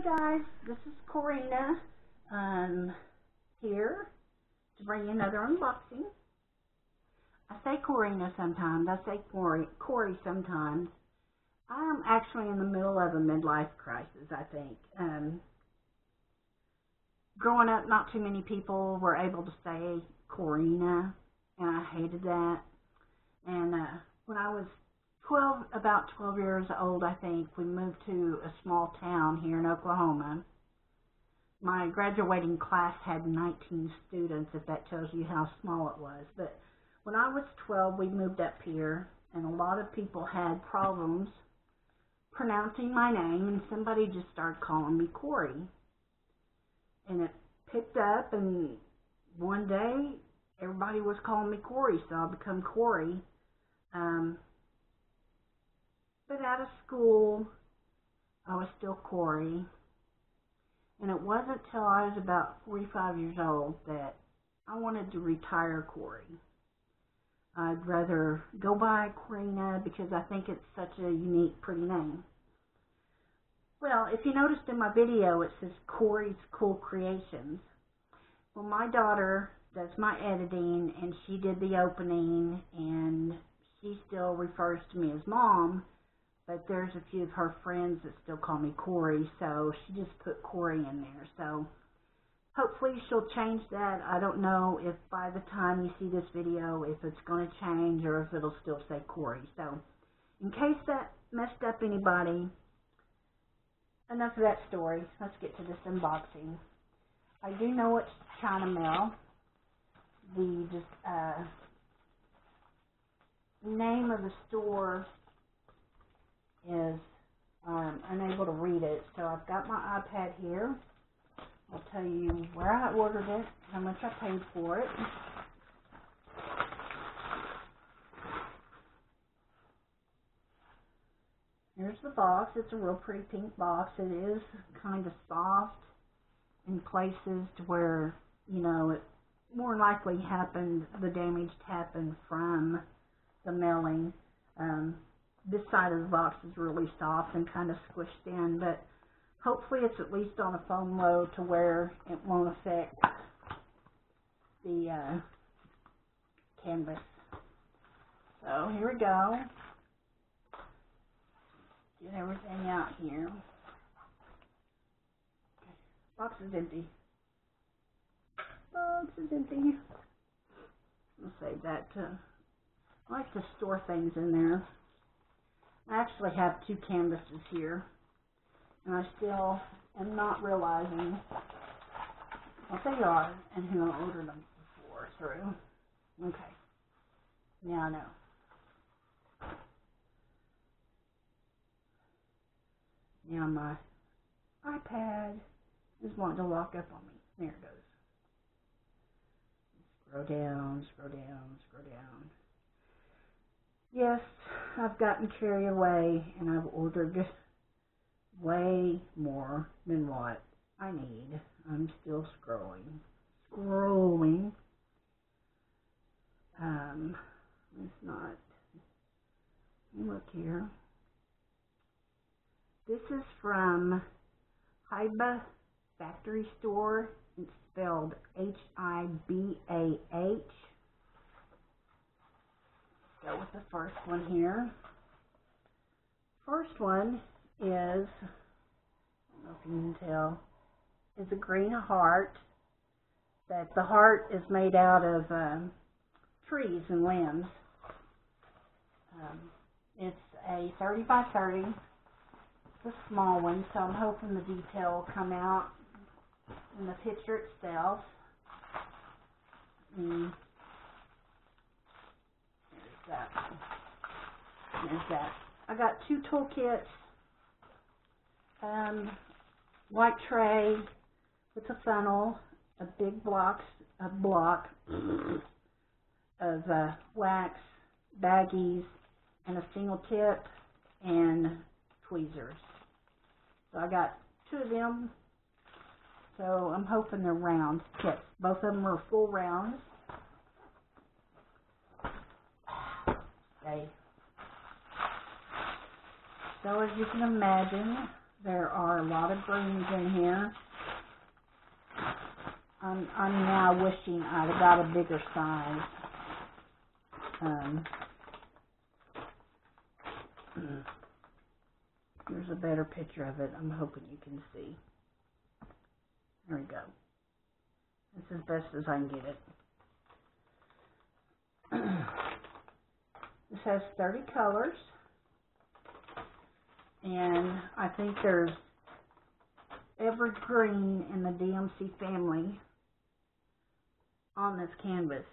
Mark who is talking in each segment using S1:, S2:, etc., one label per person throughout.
S1: guys, this is Corina here to bring you another unboxing. I say Corina sometimes, I say Corey sometimes. I'm actually in the middle of a midlife crisis, I think. Growing up, not too many people were able to say Corina, and I hated that. And when I was about 12 years old, I think, we moved to a small town here in Oklahoma. My graduating class had 19 students, if that tells you how small it was. But when I was 12, we moved up here, and a lot of people had problems pronouncing my name, and somebody just started calling me Corey. And it picked up, and one day, everybody was calling me Corey, so I became Corey. But out of school, I was still Corey. And it wasn't till I was about 45 years old that I wanted to retire Corey. I'd rather go by Corina because I think it's such a unique, pretty name. Well, if you noticed in my video, it says Corey's Cool Creations. Well, my daughter does my editing, and she did the opening, and she still refers to me as Mom. But there's a few of her friends that still call me Corey, so she just put Corey in there. So hopefully she'll change that. I don't know if by the time you see this video, if it's going to change or if it'll still say Corey. So in case that messed up anybody, enough of that story. Let's get to this unboxing. I do know it's China mail. The name of the store is unable to read it, so I've got my iPad here. I'll tell you where I ordered it, how much I paid for it. Here's the box. It's a real pretty pink box. It is kind of soft in places to where, you know, it more likely happened, the damage happened from the mailing. This side of the box is really soft and kind of squished in, but hopefully it's at least on a foam load to where it won't affect the canvas. So here we go. Get everything out here. Box is empty. Box is empty. I'll save that to, I like to store things in there. I actually have two canvases here, and I still am not realizing what they are and who I ordered them for through. Okay, now I know. Now my iPad is wanting to lock up on me. There it goes. Scroll down, scroll down, scroll down. Yes, I've gotten carried away, and I've ordered way more than what I need. I'm still scrolling. It's not. Look here. This is from Hiba Factory Store. It's spelled H-I-B-A-H. Go with the first one here. First one is, I don't know if you can tell, is a green heart. That the heart is made out of trees and limbs. It's a 30 by 30. It's a small one, so I'm hoping the detail will come out in the picture itself. There's that. I got two toolkits, white tray with a funnel, a big block of wax, baggies, and a single tip, and tweezers. So I got two of them. So I'm hoping they're round kits. Both of them are full rounds. Okay. So as you can imagine, There are a lot of greens in here. I'm now wishing I'd have got a bigger size. Here's a better picture of it. I'm hoping you can see. There we go. It's as best as I can get it. This has 30 colors. And I think there's every green in the DMC family on this canvas.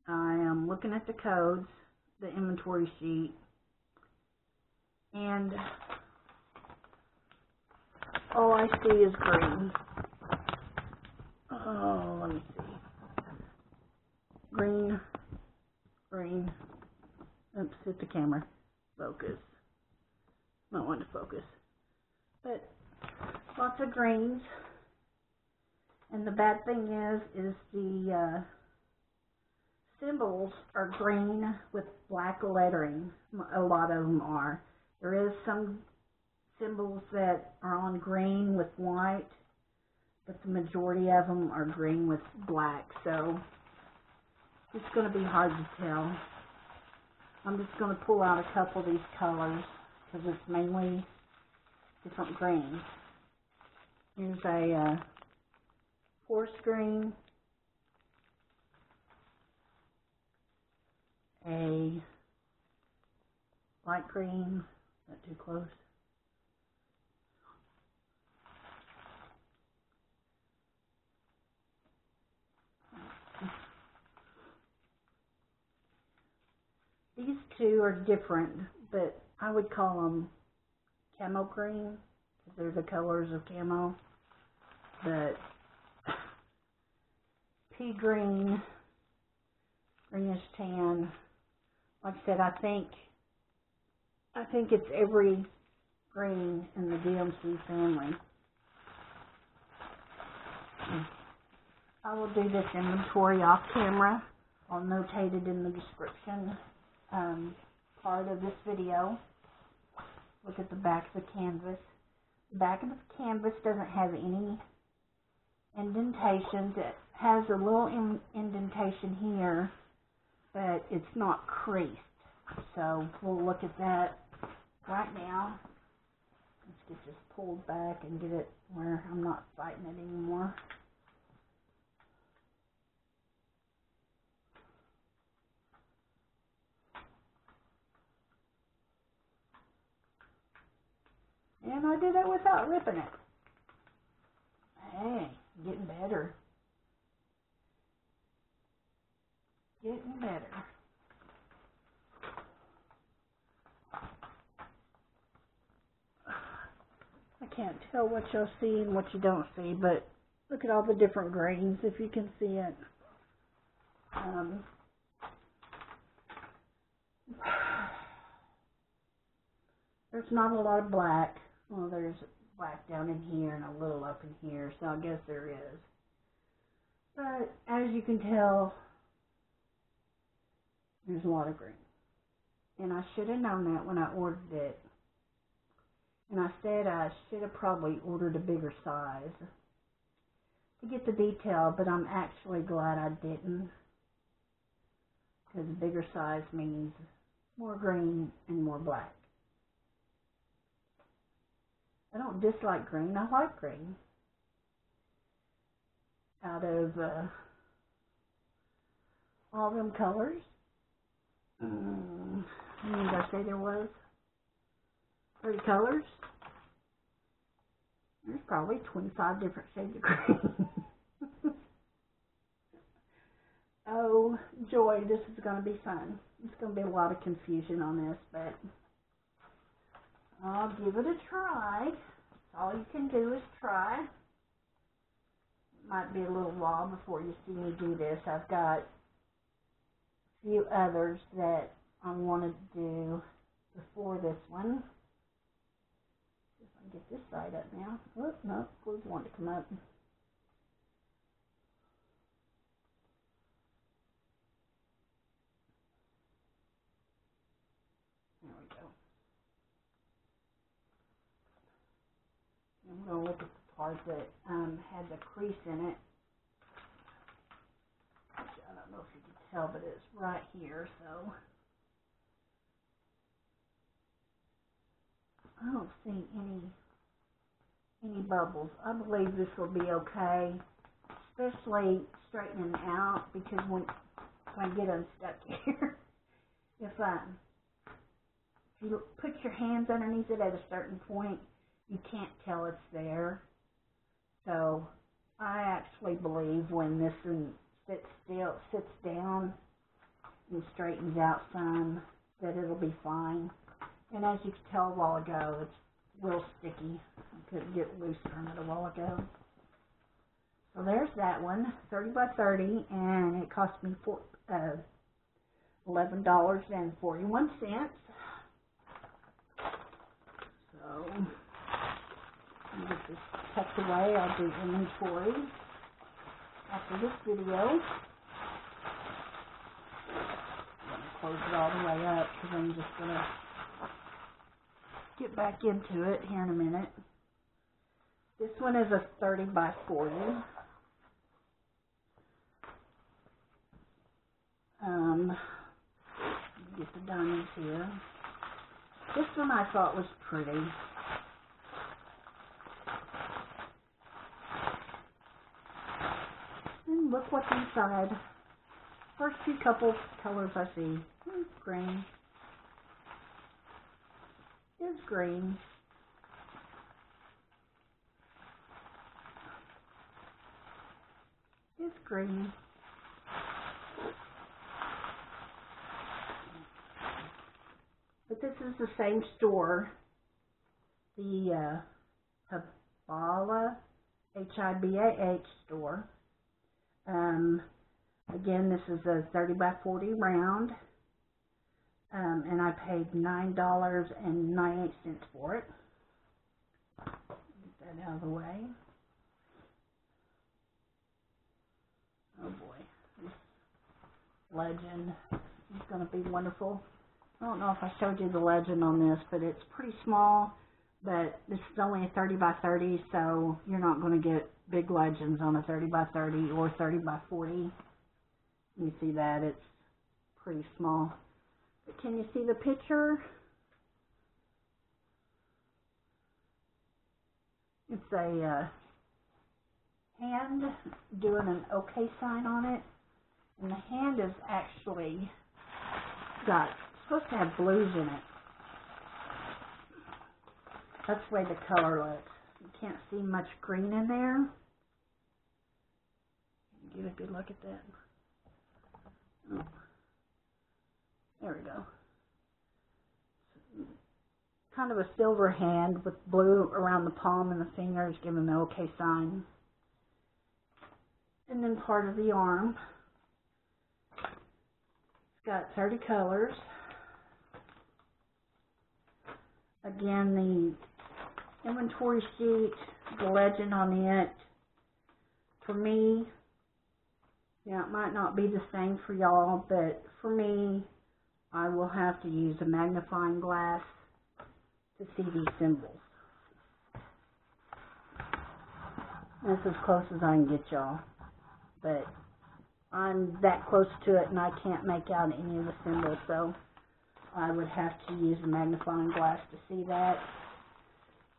S1: I am looking at the codes, the inventory sheet, and all I see is green. Oh, let me see. Green, green. Oops, hit the camera. Focus. Not want to focus. But lots of greens. And the bad thing is the symbols are green with black lettering. A lot of them are. There is some symbols that are on green with white, but the majority of them are green with black. So it's going to be hard to tell. I'm just going to pull out a couple of these colors because it's mainly different greens. Here's a forest green, a light green, not too close, these two are different, but I would call them camo green because they're the colors of camo. But pea green, greenish tan. Like I said, I think it's every green in the DMC family. I will do this inventory off camera. I'll notate it in the description part of this video. Look at the back of the canvas. The back of the canvas doesn't have any indentations. It has a little indentation here, but it's not creased. So we'll look at that right now. Let's get this pulled back and get it where I'm not fighting it anymore. And I did it without ripping it. Hey, getting better. Getting better. I can't tell what you'll see and what you don't see, but look at all the different grains if you can see it. There's not a lot of black. Well, there's black down in here and a little up in here, so I guess there is. But as you can tell, there's a lot of green. And I should have known that when I ordered it. And I said I should have probably ordered a bigger size to get the detail, but I'm actually glad I didn't. Because a bigger size means more green and more black. I don't dislike green, I like green. Out of all them colors, how many did I say there was? 3 colors? There's probably 25 different shades of green. Oh, joy, this is going to be fun. It's going to be a lot of confusion on this, but I'll give it a try. All you can do is try. It might be a little while before you see me do this. I've got a few others that I want to do before this one. See if I can get this side up now. Oh, no, glue's wanting to come up. There we go. was that had the crease in it. Which I don't know if you can tell, but it's right here, so I don't see any bubbles. I believe this will be okay, especially straightening out, because when I get unstuck here, if you put your hands underneath it at a certain point, you can't tell it's there. So I actually believe when this one sits down and straightens out some, that it'll be fine. And as you could tell a while ago, it's real sticky. I couldn't get loose from it a while ago. So there's that one, 30 by 30, and it cost me $11.41. So I'll get this tucked away. I'll do inventory after this video. I'm going to close it all the way up because I'm just going to get back into it here in a minute. This one is a 30 by 40. Get the diamonds here. This one I thought was pretty. And look what's inside. First few couple colors I see. Green. Is green. Is green. But this is the same store, the Hibala, H-I-B-A-H store. Again, this is a 30 by 40 round, and I paid $9.98 for it. Get that out of the way. Oh boy, this legend is going to be wonderful. I don't know if I showed you the legend on this, but it's pretty small, but this is only a 30 by 30, so you're not going to get big legends on a 30 by 30 or 30 by 40. You see that? It's pretty small. But can you see the picture? It's a hand doing an OK sign on it, and the hand is actually supposed to have blues in it. That's the way the color looks. You can't see much green in there. Get a good look at that. Oh. There we go. Kind of a silver hand with blue around the palm and the fingers, giving the OK sign. And then part of the arm. It's got 30 colors. Again, the inventory sheet, the legend on it. For me, yeah, it might not be the same for y'all, but for me, I will have to use a magnifying glass to see these symbols. That's as close as I can get y'all, but I'm that close to it and I can't make out any of the symbols, so I would have to use a magnifying glass to see that,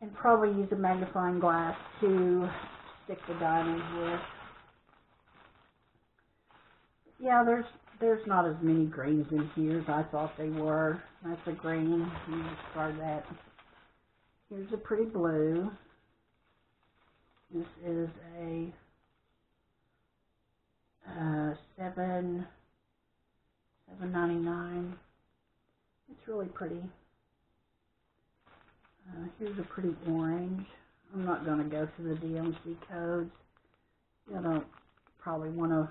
S1: and probably use a magnifying glass to stick the diamonds with. Yeah, there's not as many greens in here as I thought they were. That's a green. You discard that. Here's a pretty blue. This is a $7.99. It's really pretty. Here's a pretty orange. I'm not going to go through the DMC codes. You don't probably want to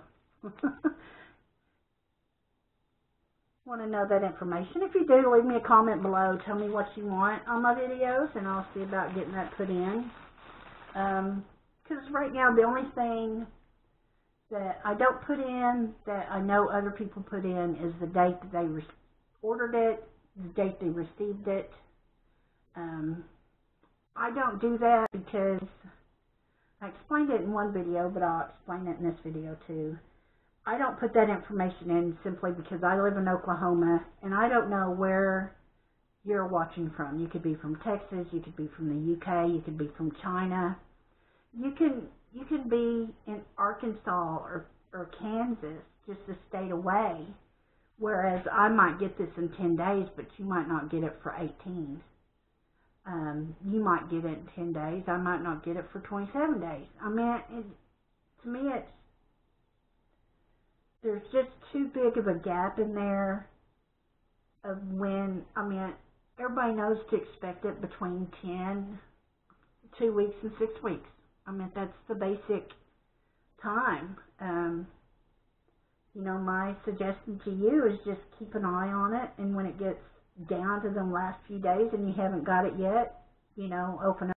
S1: know that information. If you do, leave me a comment below. Tell me what you want on my videos, and I'll see about getting that put in. Because right now, the only thing that I don't put in that I know other people put in is the date that they ordered it, the date they received it. I don't do that because I explained it in one video, but I'll explain it in this video too. I don't put that information in simply because I live in Oklahoma and I don't know where you're watching from. You could be from Texas, you could be from the UK, you could be from China. You can be in Arkansas or Kansas, just a state away. Whereas I might get this in 10 days, but you might not get it for 18. You might get it in 10 days. I might not get it for 27 days. I mean, to me, there's just too big of a gap in there of when, I mean, everybody knows to expect it between 2 weeks and 6 weeks. I mean, that's the basic time. You know, my suggestion to you is just keep an eye on it, and when it gets down to the last few days and you haven't got it yet, you know, open up